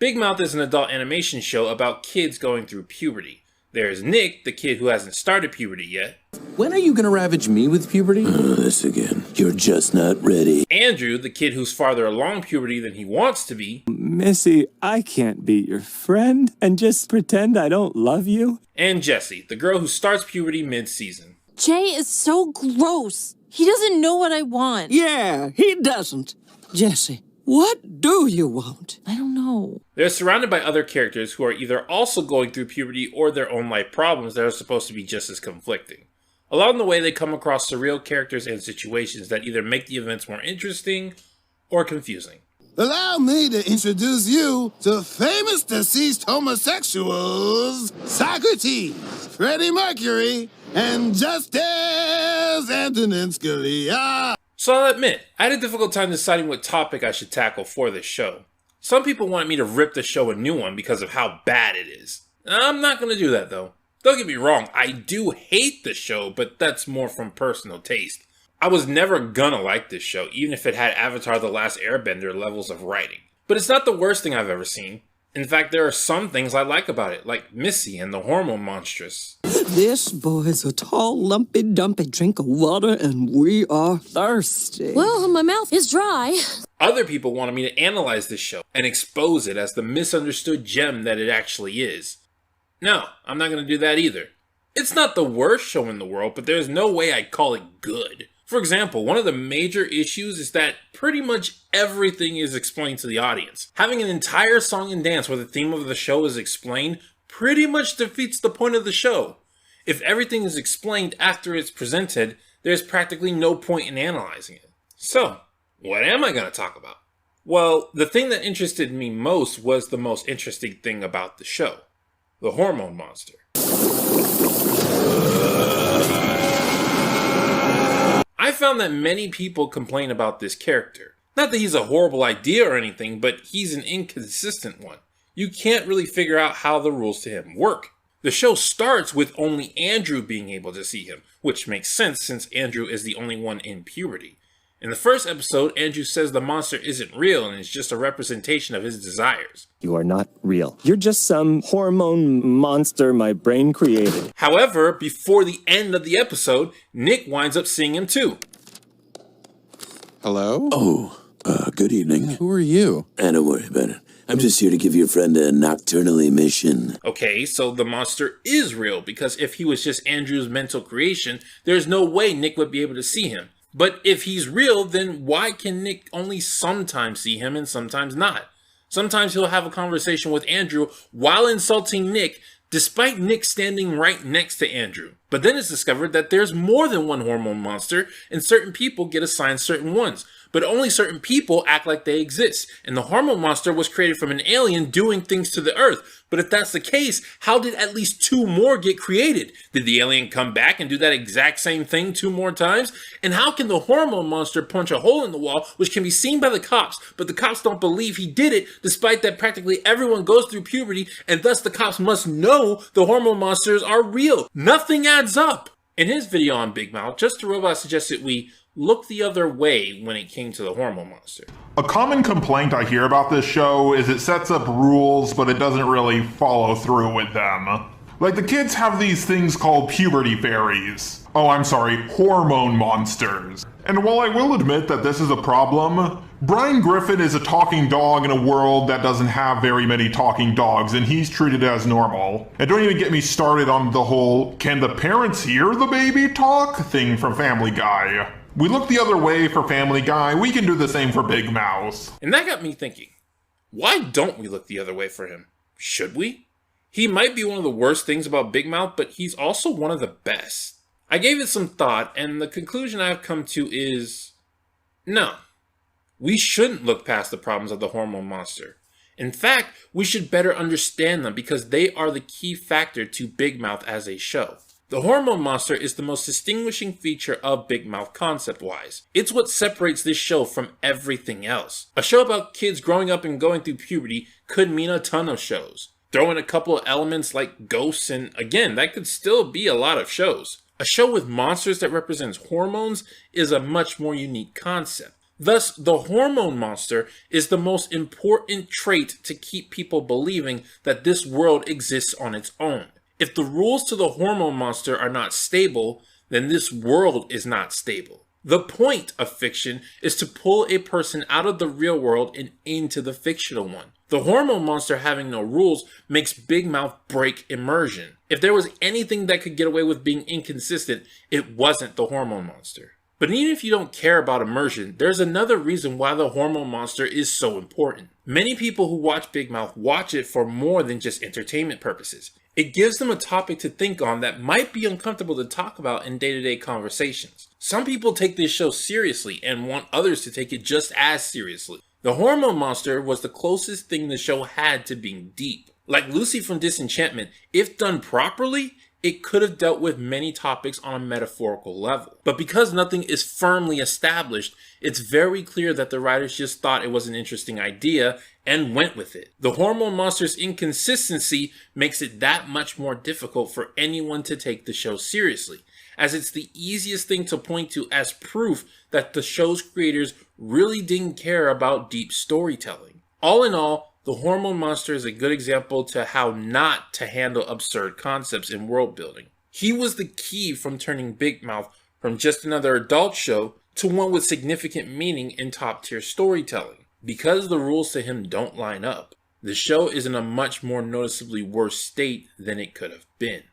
Big Mouth is an adult animation show about kids going through puberty. There's Nick, the kid who hasn't started puberty yet. When are you gonna ravage me with puberty? This again. You're just not ready. Andrew, the kid who's farther along puberty than he wants to be. Missy, I can't be your friend and just pretend I don't love you. And Jessie, the girl who starts puberty mid-season. Jay is so gross. He doesn't know what I want. Yeah, he doesn't. Jessie, what do you want? I don't know. They're surrounded by other characters who are either also going through puberty or their own life problems that are supposed to be just as conflicting. Along the way, they come across surreal characters and situations that either make the events more interesting or confusing. Allow me to introduce you to famous deceased homosexuals, Socrates, Freddie Mercury, and Justice Antonin Scalia. So I'll admit, I had a difficult time deciding what topic I should tackle for this show. Some people wanted me to rip the show a new one because of how bad it is. I'm not going to do that though. Don't get me wrong, I do hate the show, but that's more from personal taste. I was never gonna like this show, even if it had Avatar: The Last Airbender levels of writing. But it's not the worst thing I've ever seen. In fact, there are some things I like about it, like Missy and the Hormone Monstress. This boy's a tall, lumpy, dumpy drink of water, and we are thirsty. Well, my mouth is dry. Other people wanted me to analyze this show and expose it as the misunderstood gem that it actually is. No, I'm not going to do that either. It's not the worst show in the world, but there's no way I'd call it good. For example, one of the major issues is that pretty much everything is explained to the audience. Having an entire song and dance where the theme of the show is explained pretty much defeats the point of the show. If everything is explained after it's presented, there's practically no point in analyzing it. So, what am I going to talk about? Well, the thing that interested me most was the most interesting thing about the show. The Hormone Monster. I found that many people complain about this character. Not that he's a horrible idea or anything, but he's an inconsistent one. You can't really figure out how the rules to him work. The show starts with only Andrew being able to see him, which makes sense since Andrew is the only one in puberty. In the first episode, Andrew says the monster isn't real and is just a representation of his desires. You are not real. You're just some hormone monster my brain created. However, before the end of the episode, Nick winds up seeing him too. Hello? Oh, good evening. Who are you? Don't worry about it. I'm just here to give your friend a nocturnal emission. Okay, so the monster is real, because if he was just Andrew's mental creation, there's no way Nick would be able to see him. But if he's real, then why can Nick only sometimes see him and sometimes not? Sometimes he'll have a conversation with Andrew while insulting Nick, despite Nick standing right next to Andrew. But then it's discovered that there's more than one hormone monster, and certain people get assigned certain ones. But only certain people act like they exist, and the hormone monster was created from an alien doing things to the Earth. But if that's the case, how did at least 2 more get created? Did the alien come back and do that exact same thing 2 more times? And how can the hormone monster punch a hole in the wall, which can be seen by the cops, but the cops don't believe he did it, despite that practically everyone goes through puberty, and thus the cops must know the hormone monsters are real? Nothing adds up. In his video on Big Mouth, Just a Robot suggested we look the other way when it came to the hormone monster. A common complaint I hear about this show is it sets up rules, but it doesn't really follow through with them. Like, the kids have these things called puberty fairies. Oh, I'm sorry, hormone monsters. And while I will admit that this is a problem, Brian Griffin is a talking dog in a world that doesn't have very many talking dogs, and he's treated as normal. And don't even get me started on the whole "can the parents hear the baby talk" thing from Family Guy. We look the other way for Family Guy, we can do the same for Big Mouth. And that got me thinking, why don't we look the other way for him? Should we? He might be one of the worst things about Big Mouth, but he's also one of the best. I gave it some thought, and the conclusion I've come to is, no. We shouldn't look past the problems of the hormone monster. In fact, we should better understand them because they are the key factor to Big Mouth as a show. The hormone monster is the most distinguishing feature of Big Mouth concept-wise. It's what separates this show from everything else. A show about kids growing up and going through puberty could mean a ton of shows. Throw in a couple of elements like ghosts, and again, that could still be a lot of shows. A show with monsters that represents hormones is a much more unique concept. Thus, the hormone monster is the most important trait to keep people believing that this world exists on its own. If the rules to the hormone monster are not stable, then this world is not stable. The point of fiction is to pull a person out of the real world and into the fictional one. The hormone monster having no rules makes Big Mouth break immersion. If there was anything that could get away with being inconsistent, it wasn't the hormone monster. But even if you don't care about immersion, there's another reason why the hormone monster is so important. Many people who watch Big Mouth watch it for more than just entertainment purposes. It gives them a topic to think on that might be uncomfortable to talk about in day-to-day conversations. Some people take this show seriously and want others to take it just as seriously. The hormone monster was the closest thing the show had to being deep. Like Lucy from Disenchantment, if done properly, it could have dealt with many topics on a metaphorical level. But because nothing is firmly established, it's very clear that the writers just thought it was an interesting idea and went with it. The hormone monster's inconsistency makes it that much more difficult for anyone to take the show seriously, as it's the easiest thing to point to as proof that the show's creators really didn't care about deep storytelling. All in all, the hormone monster is a good example to how not to handle absurd concepts in world building. He was the key from turning Big Mouth from just another adult show to one with significant meaning in top tier storytelling. Because the rules to him don't line up, the show is in a much more noticeably worse state than it could have been.